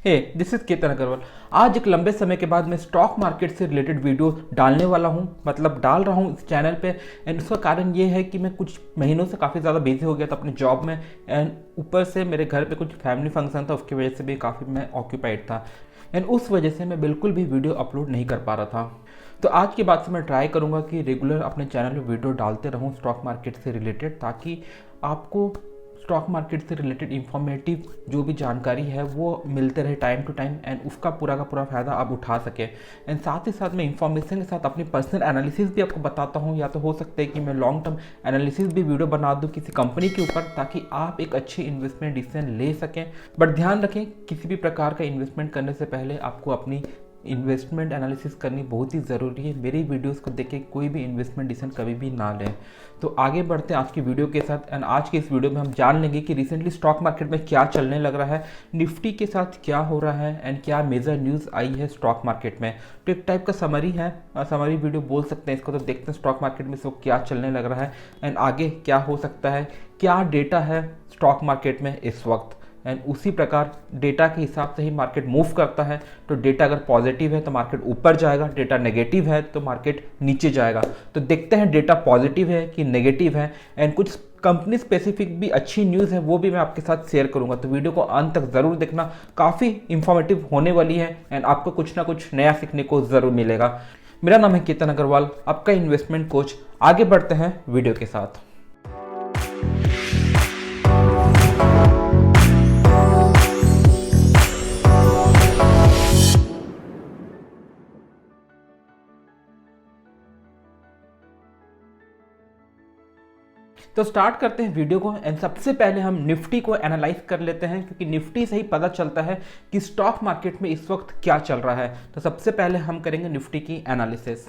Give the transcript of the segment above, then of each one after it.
Hey this is Ketan Agarwal. आज एक लंबे समय के बाद मैं स्टॉक मार्केट से रिलेटेड वीडियो डालने वाला हूं, मतलब डाल रहा हूं इस चैनल पे। एंड उसका कारण ये है कि मैं कुछ महीनों से काफ़ी ज़्यादा बिजी हो गया था अपने जॉब में। एंड ऊपर से मेरे घर पे कुछ फैमिली फंक्शन था, उसकी वजह से भी काफ़ी मैं ऑक्यूपाइड था। एंड उस वजह से मैं बिल्कुल भी वीडियो अपलोड नहीं कर पा रहा था। तो आज के बाद से मैं ट्राई करूँगा कि रेगुलर अपने चैनल पे वीडियो डालते रहूँ स्टॉक मार्केट से रिलेटेड, ताकि आपको स्टॉक मार्केट से रिलेटेड इंफॉर्मेटिव जो भी जानकारी है वो मिलते रहे टाइम टू टाइम, एंड उसका पूरा का पूरा फ़ायदा आप उठा सकें। एंड साथ ही साथ मैं इंफॉर्मेशन के साथ अपनी पर्सनल एनालिसिस भी आपको बताता हूँ, या तो हो सकता है कि मैं लॉन्ग टर्म एनालिसिस भी वीडियो बना दूँ किसी कंपनी के ऊपर, ताकि आप एक अच्छी इन्वेस्टमेंट डिसीजन ले सकें। बट ध्यान रखें, किसी भी प्रकार का इन्वेस्टमेंट करने से पहले आपको अपनी इन्वेस्टमेंट एनालिसिस करनी बहुत ही ज़रूरी है। मेरी वीडियोस को देख के कोई भी इन्वेस्टमेंट डिसीजन कभी भी ना लें। तो आगे बढ़ते हैं आज की वीडियो के साथ। एंड आज की इस वीडियो में हम जान लेंगे कि रिसेंटली स्टॉक मार्केट में क्या चलने लग रहा है, निफ्टी के साथ क्या हो रहा है, एंड क्या मेजर न्यूज़ आई है स्टॉक मार्केट में। तो एक टाइप का समरी है, समरी वीडियो बोल सकते हैं इसको। तो देखते हैं स्टॉक मार्केट में इसको क्या चलने लग रहा है एंड आगे क्या हो सकता है, क्या डेटा है स्टॉक मार्केट में इस वक्त। एंड उसी प्रकार डेटा के हिसाब से ही मार्केट मूव करता है। तो डेटा अगर पॉजिटिव है तो मार्केट ऊपर जाएगा, डेटा नेगेटिव है तो मार्केट नीचे जाएगा। तो देखते हैं डेटा पॉजिटिव है कि नेगेटिव है। एंड कुछ कंपनी स्पेसिफिक भी अच्छी न्यूज़ है, वो भी मैं आपके साथ शेयर करूंगा। तो वीडियो को अंत तक ज़रूर देखना, काफ़ी इंफॉर्मेटिव होने वाली है एंड आपको कुछ ना कुछ नया सीखने को ज़रूर मिलेगा। मेरा नाम है केतन अग्रवाल, आपका इन्वेस्टमेंट कोच। आगे बढ़ते हैं वीडियो के साथ। तो स्टार्ट करते हैं वीडियो को। एंड सबसे पहले हम निफ्टी को एनालाइज कर लेते हैं, क्योंकि निफ्टी से ही पता चलता है कि स्टॉक मार्केट में इस वक्त क्या चल रहा है। तो सबसे पहले हम करेंगे निफ्टी की एनालिसिस।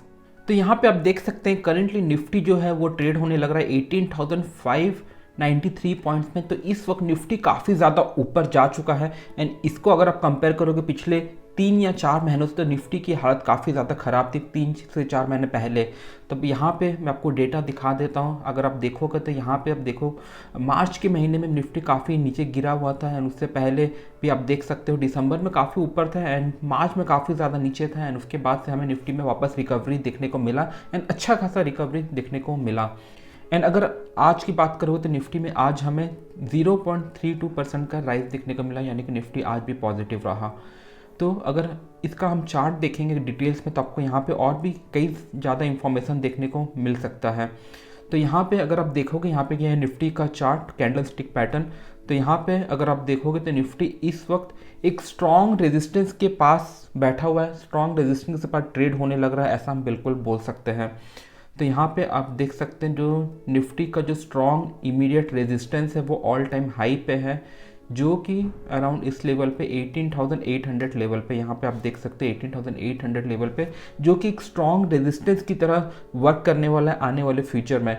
तो यहाँ पे आप देख सकते हैं करंटली निफ्टी जो है वो ट्रेड होने लग रहा है 18,593 पॉइंट्स में। तो इस वक्त निफ्टी काफ़ी ज़्यादा ऊपर जा चुका है। एंड इसको अगर आप कंपेयर करोगे पिछले 3 या 4 महीनों से, तो निफ्टी की हालत काफ़ी ज़्यादा ख़राब थी 3 से 4 महीने पहले। तो यहाँ पे मैं आपको डेटा दिखा देता हूँ। अगर आप देखोगे तो यहाँ पे आप देखो मार्च के महीने में निफ्टी काफ़ी नीचे गिरा हुआ था। एंड उससे पहले भी आप देख सकते हो दिसंबर में काफ़ी ऊपर था एंड मार्च में काफ़ी ज़्यादा नीचे था। एंड उसके बाद से हमें निफ्टी में वापस रिकवरी देखने को मिला एंड अच्छा खासा रिकवरी देखने को मिला। एंड अगर आज की बात करो तो निफ्टी में आज हमें 0.32% का राइज देखने को मिला, यानी कि निफ्टी आज भी पॉजिटिव रहा। तो अगर इसका हम चार्ट देखेंगे डिटेल्स में, तो आपको यहाँ पे और भी कई ज़्यादा इंफॉर्मेशन देखने को मिल सकता है। तो यहाँ पे अगर आप देखोगे, यहाँ पे यह है निफ्टी का चार्ट कैंडल स्टिक पैटर्न। तो यहाँ पे अगर आप देखोगे तो निफ्टी इस वक्त एक स्ट्रॉन्ग रेजिस्टेंस के पास बैठा हुआ है, स्ट्रॉन्ग रेजिस्टेंस के पास ट्रेड होने लग रहा है, ऐसा हम बिल्कुल बोल सकते हैं। तो यहाँ पे आप देख सकते हैं जो निफ्टी का जो स्ट्रॉन्ग इमीडिएट रेजिस्टेंस है वो ऑल टाइम हाई पे है, जो कि अराउंड इस लेवल पे 18,800 लेवल पे। यहाँ पे आप देख सकते हैं 18,800 लेवल पे, जो कि एक स्ट्रॉन्ग रेजिस्टेंस की तरह वर्क करने वाला है आने वाले फ्यूचर में।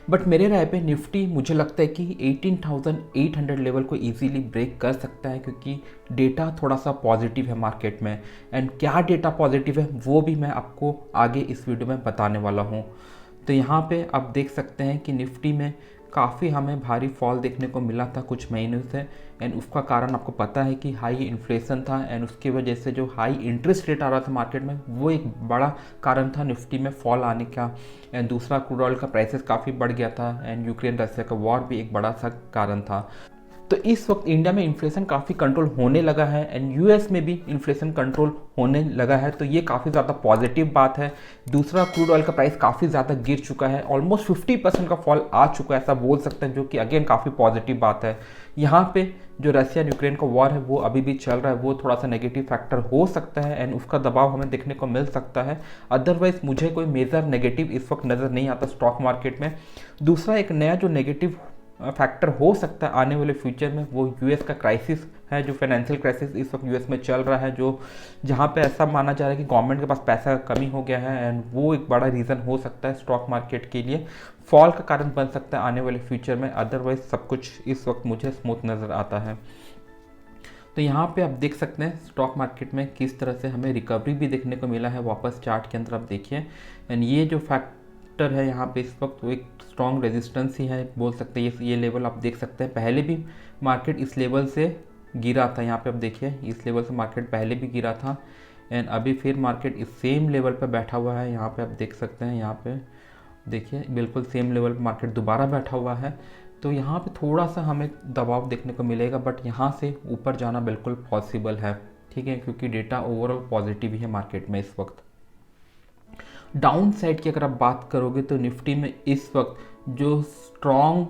बट मेरे राय पे निफ्टी मुझे लगता है कि 18,800 लेवल को इजीली ब्रेक कर सकता है, क्योंकि डेटा थोड़ा सा पॉजिटिव है मार्केट में। एंड क्या डेटा पॉजिटिव है वो भी मैं आपको आगे इस वीडियो में बताने वाला हूँ। तो यहाँ पे आप देख सकते हैं कि निफ्टी में काफ़ी हमें भारी फॉल देखने को मिला था कुछ महीनों से। एंड उसका कारण आपको पता है कि हाई इन्फ्लेशन था एंड उसकी वजह से जो हाई इंटरेस्ट रेट आ रहा था मार्केट में, वो एक बड़ा कारण था निफ्टी में फॉल आने का। एंड दूसरा क्रूड ऑयल का प्राइसेस काफ़ी बढ़ गया था एंड यूक्रेन रशिया का वॉर भी एक बड़ा सा कारण था। तो इस वक्त इंडिया में इन्फ्लेशन काफ़ी कंट्रोल होने लगा है एंड यूएस में भी इन्फ्लेशन कंट्रोल होने लगा है। तो ये काफ़ी ज़्यादा पॉजिटिव बात है। दूसरा, क्रूड ऑयल का प्राइस काफ़ी ज़्यादा गिर चुका है, ऑलमोस्ट 50% का फॉल आ चुका है, ऐसा बोल सकते हैं, जो कि अगेन काफ़ी पॉजिटिव बात है। यहाँ पे जो रशिया यूक्रेन का वॉर है वो अभी भी चल रहा है, वो थोड़ा सा नेगेटिव फैक्टर हो सकता है एंड उसका दबाव हमें देखने को मिल सकता है। अदरवाइज मुझे कोई मेजर नेगेटिव इस वक्त नज़र नहीं आता स्टॉक मार्केट में। दूसरा एक नया जो नेगेटिव फैक्टर हो सकता है आने वाले फ्यूचर में, वो यूएस का क्राइसिस है, जो फाइनेंशियल क्राइसिस इस वक्त यूएस में चल रहा है, जो जहाँ पे ऐसा माना जा रहा है कि गवर्नमेंट के पास पैसा का कमी हो गया है। एंड वो एक बड़ा रीज़न हो सकता है स्टॉक मार्केट के लिए, फॉल का कारण बन सकता है आने वाले फ्यूचर में। अदरवाइज सब कुछ इस वक्त मुझे स्मूथ नज़र आता है। तो यहाँ पे आप देख सकते हैं स्टॉक मार्केट में किस तरह से हमें रिकवरी भी देखने को मिला है। वापस चार्ट के अंदर आप देखिए, एंड ये जो फैक्टर है यहाँ पे इस वक्त वो एक स्ट्रॉन्ग रेजिस्टेंस ही है, बोल सकते हैं। ये लेवल आप देख सकते हैं, पहले भी मार्केट इस लेवल से गिरा था। यहाँ पे आप देखिए इस लेवल से मार्केट पहले भी गिरा था एंड अभी फिर मार्केट इस सेम लेवल पर बैठा हुआ है। यहाँ पे आप देख सकते हैं, यहाँ पे देखिए बिल्कुल सेम लेवल पर मार्केट दोबारा बैठा हुआ है। तो यहाँ पे थोड़ा सा हमें दबाव देखने को मिलेगा, बट यहाँ से ऊपर जाना बिल्कुल पॉसिबल है, ठीक है, क्योंकि डेटा ओवरऑल पॉजिटिव ही है मार्केट में इस वक्त। डाउन साइड की अगर आप बात करोगे तो निफ्टी में इस वक्त जो स्ट्रॉन्ग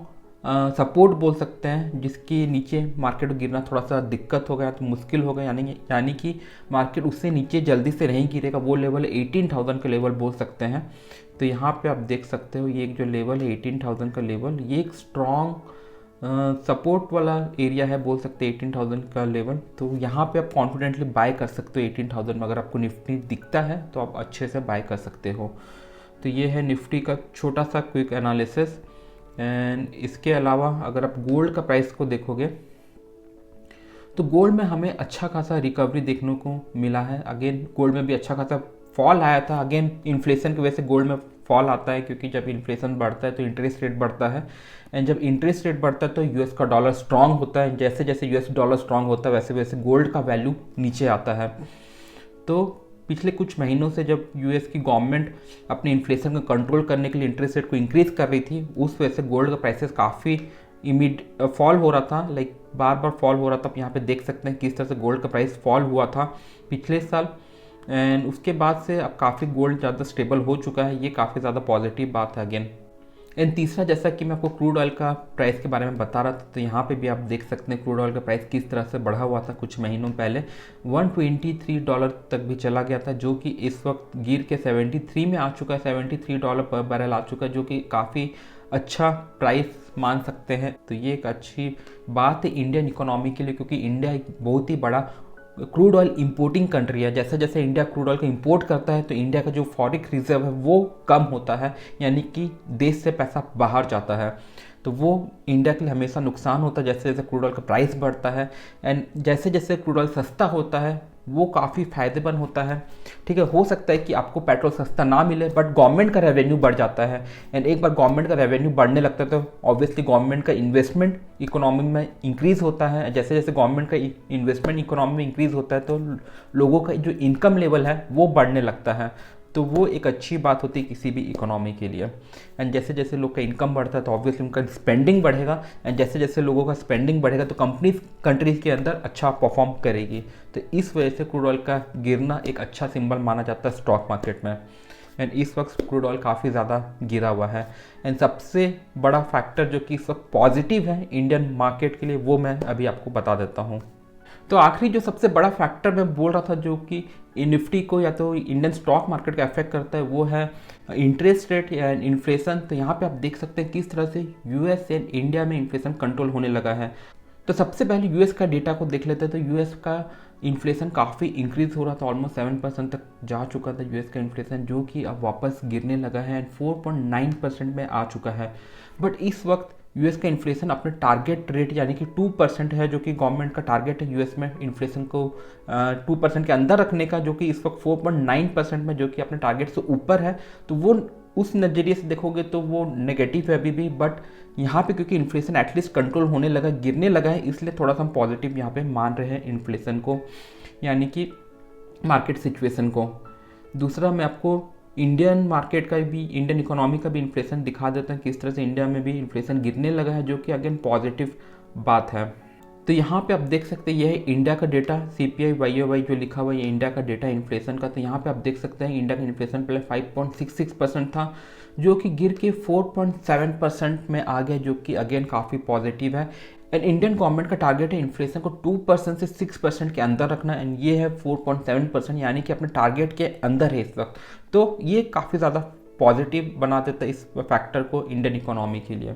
सपोर्ट बोल सकते हैं, जिसके नीचे मार्केट गिरना थोड़ा सा दिक्कत हो गया तो मुश्किल हो गया, यानी कि मार्केट उससे नीचे जल्दी से नहीं गिरेगा, वो लेवल 18,000 का लेवल बोल सकते हैं। तो यहाँ पे आप देख सकते हो ये एक जो लेवल है 18,000 का लेवल, ये एक स्ट्रॉन्ग सपोर्ट वाला एरिया है बोल सकते हैं 18,000 का लेवल। तो यहाँ पे आप कॉन्फिडेंटली बाय कर सकते हो 18,000 में। अगर आपको निफ्टी दिखता है तो आप अच्छे से बाय कर सकते हो। तो ये है निफ्टी का छोटा सा क्विक एनालिसिस। एंड इसके अलावा अगर आप गोल्ड का प्राइस को देखोगे तो गोल्ड में हमें अच्छा खासा रिकवरी देखने को मिला है। अगेन गोल्ड में भी अच्छा खासा फॉल आया था। अगेन इन्फ्लेशन की वजह से गोल्ड में फॉल आता है, क्योंकि जब इन्फ्लेशन बढ़ता है तो इंटरेस्ट रेट बढ़ता है, एंड जब इंटरेस्ट रेट बढ़ता है तो यूएस का डॉलर स्ट्रांग होता है। जैसे जैसे यूएस डॉलर स्ट्रांग होता है वैसे वैसे गोल्ड का वैल्यू नीचे आता है। तो पिछले कुछ महीनों से जब यूएस की गवर्नमेंट अपने इन्फ्लेशन को कंट्रोल करने के लिए इंटरेस्ट रेट को इंक्रीज़ कर रही थी, उस वजह से गोल्ड का प्राइसेस काफ़ी फॉल हो रहा था, लाइक बार बार फॉल हो रहा था। आप यहाँ पे देख सकते हैं किस तरह से गोल्ड का प्राइस फॉल हुआ था पिछले साल, एंड उसके बाद से अब काफ़ी गोल्ड ज़्यादा स्टेबल हो चुका है। ये काफ़ी ज़्यादा पॉजिटिव बात है अगेन। एंड तीसरा, जैसा कि मैं आपको क्रूड ऑयल का प्राइस के बारे में बता रहा था, तो यहाँ पे भी आप देख सकते हैं क्रूड ऑयल का प्राइस किस तरह से बढ़ा हुआ था। कुछ महीनों पहले $123 तक भी चला गया था, जो कि इस वक्त गिर के 73 में आ चुका है। $73 पर बैरल आ चुका है, जो कि काफ़ी अच्छा प्राइस मान सकते हैं। तो ये एक अच्छी बात है इंडियन इकोनॉमी के लिए, क्योंकि इंडिया एक बहुत ही बड़ा क्रूड ऑयल इंपोर्टिंग कंट्री है। जैसे जैसे इंडिया क्रूड ऑयल को इंपोर्ट करता है तो इंडिया का जो फॉरेक्स रिजर्व है वो कम होता है, यानी कि देश से पैसा बाहर जाता है। तो वो इंडिया के लिए हमेशा नुकसान होता है जैसे जैसे क्रूड ऑयल का प्राइस बढ़ता है। एंड जैसे जैसे क्रूड ऑयल सस्ता होता है वो काफ़ी फायदेमंद होता है, ठीक है। हो सकता है कि आपको पेट्रोल सस्ता ना मिले, बट गवर्नमेंट का रेवेन्यू बढ़ जाता है। एंड एक बार गवर्नमेंट का रेवेन्यू बढ़ने लगता है तो ऑब्वियसली गवर्नमेंट का इन्वेस्टमेंट इकोनॉमी में इंक्रीज़ होता है। जैसे जैसे गवर्नमेंट का इन्वेस्टमेंट इकोनॉमी में इंक्रीज़ होता है तो लोगों का जो इनकम लेवल है वो बढ़ने लगता है। तो वो एक अच्छी बात होती है किसी भी इकोनॉमी के लिए। एंड जैसे जैसे लोग का इनकम बढ़ता है तो ऑब्वियसली उनका स्पेंडिंग बढ़ेगा, एंड जैसे जैसे लोगों का स्पेंडिंग बढ़ेगा तो कंट्रीज़ के अंदर अच्छा परफॉर्म करेगी। तो इस वजह से क्रूड ऑयल का गिरना एक अच्छा सिंबल माना जाता है स्टॉक मार्केट में। एंड इस वक्त क्रूड ऑयल काफ़ी ज़्यादा गिरा हुआ है। एंड सबसे बड़ा फैक्टर जो कि इस वक्त पॉजिटिव है इंडियन मार्केट के लिए, वो मैं अभी आपको बता देता हूँ। तो आखिरी जो सबसे बड़ा फैक्टर मैं बोल रहा था जो कि निफ्टी को या तो इंडियन स्टॉक मार्केट का अफेक्ट करता है, वो है इंटरेस्ट रेट या इन्फ्लेशन। तो यहाँ पे आप देख सकते हैं किस तरह से यूएस एंड इंडिया में इन्फ्लेशन कंट्रोल होने लगा है। तो सबसे पहले यूएस का डेटा को देख लेते हैं। तो यूएस का इन्फ्लेशन काफ़ी इंक्रीज हो रहा था, ऑलमोस्ट 7% तक जा चुका था यूएस का इन्फ्लेशन, जो कि अब वापस गिरने लगा है एंड 4.9% में आ चुका है। बट इस वक्त यूएस का इन्फ्लेशन अपने टारगेट रेट यानी कि 2% है, जो कि गवर्नमेंट का टारगेट है यूएस में इन्फ्लेशन को 2% के अंदर रखने का, जो कि इस वक्त 4.9% में, जो कि अपने टारगेट से ऊपर है। तो वो उस नज़रिए से देखोगे तो वो नेगेटिव है अभी भी, बट यहाँ पे क्योंकि इन्फ्लेशन एटलीस्ट कंट्रोल होने लगा, गिरने लगा है, इसलिए थोड़ा सा हम पॉजिटिव यहाँ पे मान रहे हैं इन्फ्लेशन को, यानी कि मार्केट सिचुएशन को। दूसरा मैं आपको इंडियन मार्केट का भी, इंडियन इकोनॉमी का भी इन्फ्लेशन दिखा देता है किस तरह से इंडिया में भी इन्फ्लेशन गिरने लगा है, जो कि अगेन पॉजिटिव बात है। तो यहाँ पे आप देख सकते हैं यह है इंडिया का डेटा, CPI YoY जो लिखा हुआ है ये इंडिया का डेटा इन्फ्लेशन का। तो यहाँ पे आप देख सकते हैं इंडिया का इन्फ्लेशन पहले 5.66% था, जो कि गिर के 4.7% में आ गया, जो कि अगेन काफ़ी पॉजिटिव है। एंड इंडियन गवर्नमेंट का टारगेट है इन्फ्लेशन को 2% से 6% के अंदर रखना, एंड ये है 4.7%, यानी कि अपने टारगेट के अंदर है इस वक्त। तो ये काफ़ी ज़्यादा पॉजिटिव बना देता है इस फैक्टर को इंडियन इकोनॉमी के लिए।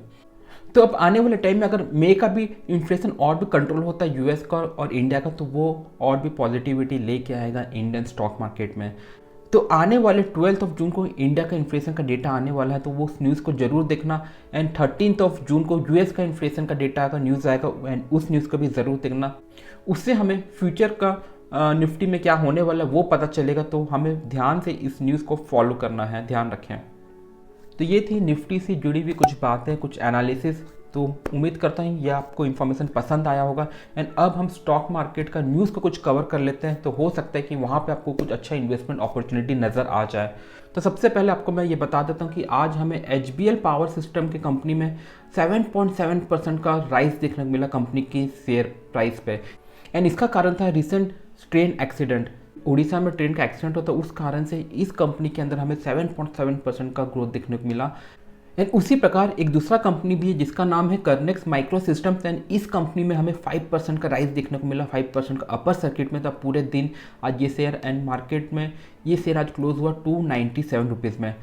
तो अब आने वाले टाइम में अगर मई का भी इन्फ्लेशन और भी कंट्रोल होता है यूएस का और इंडिया का, तो वो और भी पॉजिटिविटी लेके आएगा इंडियन स्टॉक मार्केट में। तो आने वाले 12 जून को इंडिया का इन्फ्लेशन का डेटा आने वाला है, तो वो उस न्यूज़ को जरूर देखना। एंड 13 जून को यूएस का इन्फ्लेशन का डेटा का न्यूज़ आएगा, एंड उस न्यूज़ को भी ज़रूर देखना। उससे हमें फ्यूचर का निफ्टी में क्या होने वाला है वो पता चलेगा, तो हमें ध्यान से इस न्यूज़ को फॉलो करना है, ध्यान रखें। तो ये थी निफ्टी से जुड़ी हुई कुछ बातें, कुछ एनालिसिस तो उम्मीद करता हूँ ये आपको इन्फॉर्मेशन पसंद आया होगा। एंड अब हम स्टॉक मार्केट का न्यूज़ को कुछ कवर कर लेते हैं, तो हो सकता है कि वहाँ पे आपको कुछ अच्छा इन्वेस्टमेंट अपॉर्चुनिटी नज़र आ जाए। तो सबसे पहले आपको मैं ये बता देता हूँ कि आज हमें HBL पावर सिस्टम की कंपनी में 7.7% का राइज देखने को मिला कंपनी की शेयर प्राइस पे। एंड इसका कारण था रिसेंट ट्रेन एक्सीडेंट। उड़ीसा में ट्रेन का एक्सीडेंट होता, उस कारण से इस कंपनी के अंदर हमें 7.7% का ग्रोथ देखने को मिला। एंड उसी प्रकार एक दूसरा कंपनी भी है जिसका नाम है कर्नेक्स माइक्रो सिस्टम्स। एंड इस कंपनी में हमें 5% का राइज देखने को मिला, 5% का अपर सर्किट में था पूरे दिन आज ये शेयर। एंड मार्केट में ये शेयर आज क्लोज हुआ 297 रुपीज़ में।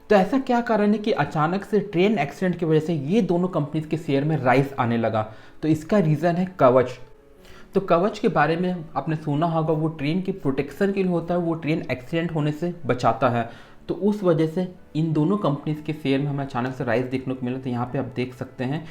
तो ऐसा क्या कारण है कि अचानक से ट्रेन एक्सीडेंट की वजह से ये दोनों कंपनीज के शेयर में राइज आने लगा? तो इसका रीज़न है कवच। तो कवच के बारे में आपने सुना होगा, वो ट्रेन की प्रोटेक्शन के लिए होता है, वो ट्रेन एक्सीडेंट होने से बचाता है। तो उस वजह से इन दोनों कंपनीज के शेयर में हमें अचानक से राइज देखने को मिला। तो यहाँ पे आप देख सकते हैं,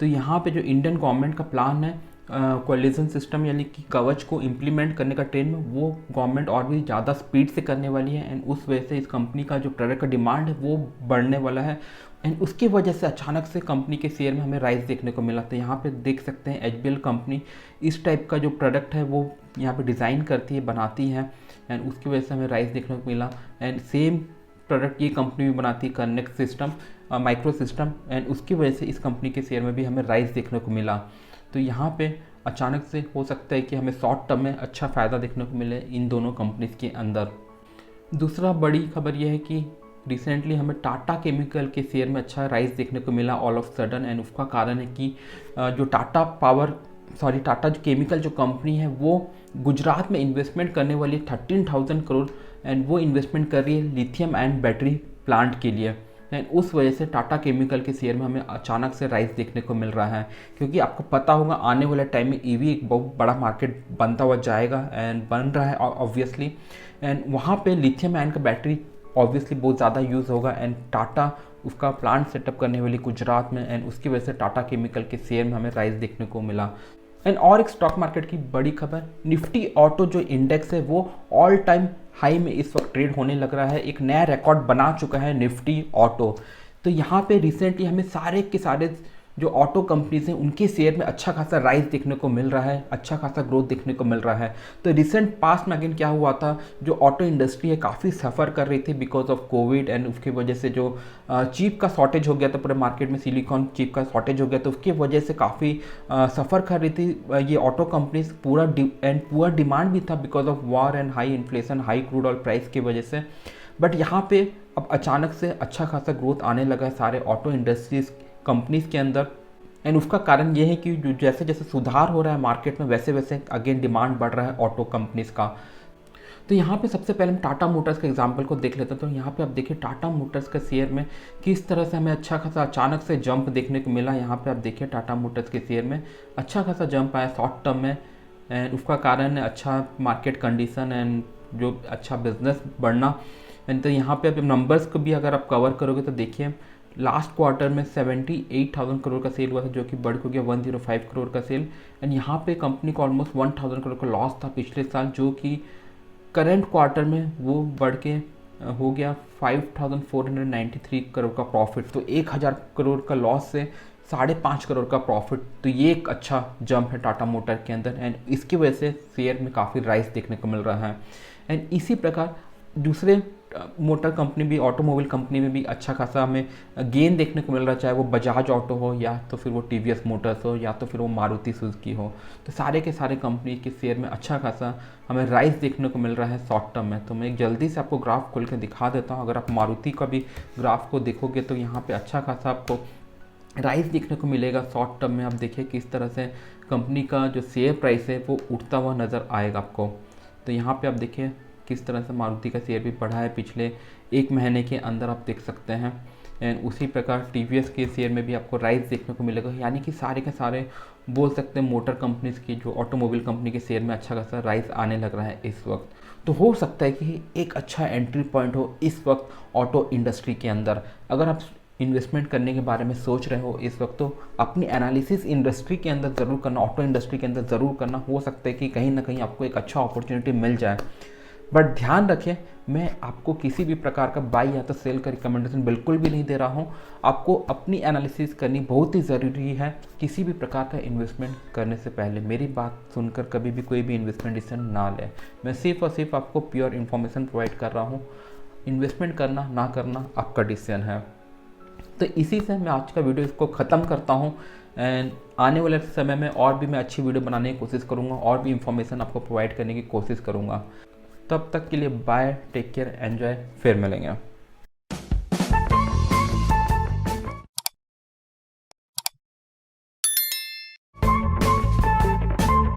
तो यहाँ पे जो इंडियन गवर्नमेंट का प्लान है कोलिजन सिस्टम यानी कि कवच को इम्प्लीमेंट करने का ट्रेन में, वो गवर्नमेंट और भी ज़्यादा स्पीड से करने वाली है। एंड उस वजह से इस कंपनी का जो प्रोडक्ट का डिमांड है वो बढ़ने वाला है। एंड उसकी वजह से अचानक से कंपनी के शेयर में हमें राइज देखने को मिला। तो यहाँ पे देख सकते हैं HBL कंपनी इस टाइप का जो प्रोडक्ट है वो यहाँ पे डिज़ाइन करती है, बनाती है। एंड उसकी वजह से हमें राइज देखने को मिला। एंड सेम प्रोडक्ट ये कंपनी भी बनाती है, कर्नेक्स सिस्टम माइक्रो सिस्टम। एंड उसकी वजह से इस कंपनी के शेयर में भी हमें राइज देखने को मिला। तो यहाँ पे अचानक से हो सकता है कि हमें शॉर्ट टर्म में अच्छा फ़ायदा देखने को मिले इन दोनों कंपनीज़ के अंदर। दूसरा बड़ी खबर यह है कि रिसेंटली हमें टाटा केमिकल के शेयर में अच्छा राइज देखने को मिला ऑल ऑफ सडन। एंड उसका कारण है कि जो टाटा जो केमिकल जो कंपनी है वो गुजरात में इन्वेस्टमेंट करने वाली 13,000 करोड़। एंड वो इन्वेस्टमेंट कर रही है लिथियम एंड बैटरी प्लांट के लिए। एंड उस वजह से टाटा केमिकल के शेयर में हमें अचानक से राइज देखने को मिल रहा है, क्योंकि आपको पता होगा आने वाले टाइम में EV एक बहुत बड़ा मार्केट बनता हुआ जाएगा एंड बन रहा है ऑब्वियसली। एंड वहाँ पे लिथियम आयन का बैटरी ऑब्वियसली बहुत ज़्यादा यूज़ होगा। एंड टाटा उसका प्लांट सेटअप करने वाली गुजरात में। एंड उसकी वजह से टाटा केमिकल के शेयर में हमें राइज देखने को मिला। एंड और एक स्टॉक मार्केट की बड़ी खबर, निफ्टी ऑटो जो इंडेक्स है वो ऑल टाइम हाई में इस वक्त ट्रेड होने लग रहा है, एक नया रिकॉर्ड बना चुका है निफ्टी ऑटो। तो यहाँ पे रिसेंटली हमें सारे के सारे जो ऑटो कंपनीज हैं उनके शेयर में अच्छा खासा राइज देखने को मिल रहा है, अच्छा खासा ग्रोथ देखने को मिल रहा है। तो रिसेंट पास्ट में अगेन क्या हुआ था, जो ऑटो इंडस्ट्री है काफ़ी सफ़र कर रही थी बिकॉज ऑफ कोविड। एंड उसकी वजह से जो चिप का शॉर्टेज हो गया था पूरे मार्केट में, सिलिकॉन चिप का शॉर्टेज हो गया, तो उसकी वजह से काफ़ी सफ़र कर रही थी ये ऑटो कंपनीज। पूरा डिमांड भी था because of war and high inflation, high crude oil price की वजह से। बट यहाँ पे अब अचानक से अच्छा खासा ग्रोथ आने लगा है सारे ऑटो इंडस्ट्रीज कंपनीज़ के अंदर। एंड उसका कारण ये है कि जो जैसे जैसे सुधार हो रहा है मार्केट में, वैसे वैसे अगेन डिमांड बढ़ रहा है ऑटो कंपनीज़ का। तो यहाँ पे सबसे पहले हम टाटा मोटर्स के एग्जांपल को देख लेते हैं। तो यहाँ पे आप देखिए टाटा मोटर्स का शेयर में किस तरह से हमें अच्छा खासा अचानक से जंप देखने को मिला। यहाँ पे आप देखिए टाटा मोटर्स के शेयर में अच्छा खासा जंप आया शॉर्ट टर्म में। एंड उसका कारण है अच्छा मार्केट कंडीशन एंड जो अच्छा बिजनेस बढ़ना। एंड तो यहाँ पे अब नंबर्स को भी अगर आप कवर करोगे तो देखिए लास्ट क्वार्टर में 78,000 करोड़ का सेल हुआ था, जो कि बढ़ हो गया 105 करोड़ का सेल। एंड यहाँ पे कंपनी को ऑलमोस्ट 1,000 करोड़ का लॉस था पिछले साल, जो कि करंट क्वार्टर में वो बढ़ के हो गया 5,493 करोड़ का प्रॉफिट। तो 1,000 करोड़ का लॉस से 5.5 करोड़ का प्रॉफिट। तो ये एक अच्छा जंप है टाटा मोटर के अंदर। एंड इसकी वजह से शेयर में काफ़ी राइज देखने को मिल रहा है। एंड इसी प्रकार दूसरे मोटर कंपनी भी, ऑटोमोबाइल कंपनी में भी अच्छा खासा हमें गेन देखने को मिल रहा है, चाहे वो बजाज ऑटो हो या तो फिर वो TVS मोटर्स हो या तो फिर वो मारुति सुजुकी हो। तो सारे के सारे कंपनी के शेयर में अच्छा खासा हमें राइज देखने को मिल रहा है शॉर्ट टर्म में। तो मैं एक जल्दी से आपको ग्राफ खोल के दिखा देता हूँ। अगर आप मारुति का भी ग्राफ को देखोगे तो यहाँ पर अच्छा खासा आपको राइज देखने को मिलेगा शॉर्ट टर्म में। आप देखिए किस तरह से कंपनी का जो शेयर प्राइस है वो उठता हुआ नज़र आएगा आपको। तो यहाँ पे आप देखिए किस तरह से मारुति का शेयर भी बढ़ा है पिछले एक महीने के अंदर, आप देख सकते हैं। एंड उसी प्रकार TVS के शेयर में भी आपको राइज देखने को मिलेगा। यानी कि सारे के सारे बोल सकते हैं मोटर कंपनीज की, जो ऑटोमोबाइल कंपनी के शेयर में अच्छा खासा राइज आने लग रहा है इस वक्त। तो हो सकता है कि एक अच्छा एंट्री पॉइंट हो इस वक्त ऑटो इंडस्ट्री के अंदर। अगर आप इन्वेस्टमेंट करने के बारे में सोच रहे हो इस वक्त, तो अपनी एनालिसिस इंडस्ट्री के अंदर ज़रूर करना, ऑटो इंडस्ट्री के अंदर ज़रूर करना। हो सकता है कि कहीं ना कहीं आपको एक अच्छा अपॉर्चुनिटी मिल जाए। बट ध्यान रखें, मैं आपको किसी भी प्रकार का बाई या तो सेल का रिकमेंडेशन बिल्कुल भी नहीं दे रहा हूँ। आपको अपनी एनालिसिस करनी बहुत ही ज़रूरी है किसी भी प्रकार का इन्वेस्टमेंट करने से पहले। मेरी बात सुनकर कभी भी कोई भी इन्वेस्टमेंट डिसीजन ना लें। मैं सिर्फ और सिर्फ आपको प्योर इन्फॉर्मेशन प्रोवाइड कर रहा हूँ। इन्वेस्टमेंट करना ना करना आपका डिसीजन है। तो इसी से मैं आज का वीडियो इसको ख़त्म करता हूँ एंड आने वाले समय में और भी मैं अच्छी वीडियो बनाने की कोशिश करूँगा और भी इंफॉर्मेशन आपको प्रोवाइड करने की कोशिश करूँगा। तब तक के लिए बाय, टेक केयर, एन्जॉय, फिर मिलेंगे।